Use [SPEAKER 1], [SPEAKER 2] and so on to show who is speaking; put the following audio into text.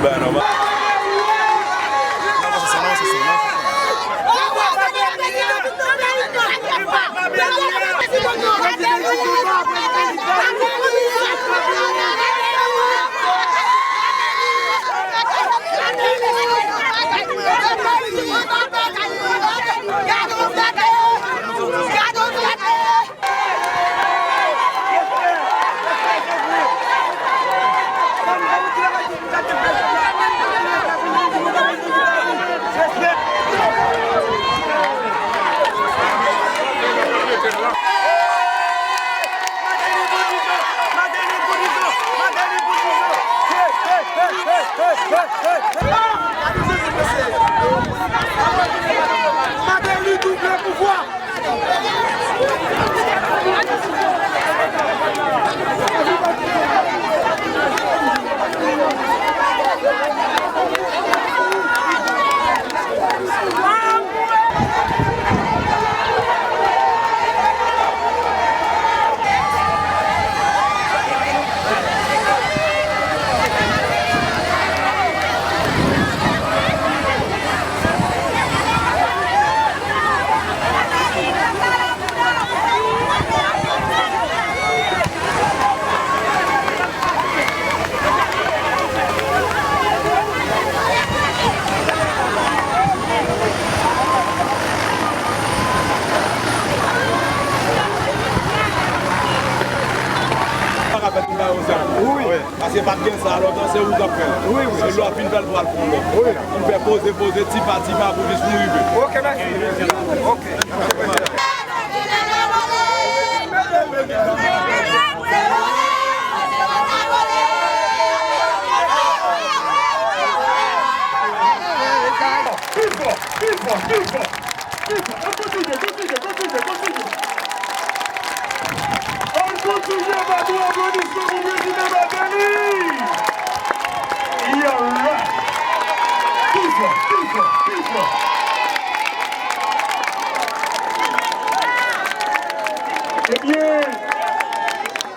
[SPEAKER 1] Ben non.
[SPEAKER 2] Madame, double pouvoir.
[SPEAKER 1] Oui, parce que pas bien ça, alors c'est où après. Oui, oui. C'est l'autre une belle voile pour l'autre. Oui. On fait poser petit par petit pour juste nous arriver. Ok, merci. Ok.
[SPEAKER 2] Continue à battre l'applaudissement pour le président Madani. Il y a là. Tout ça.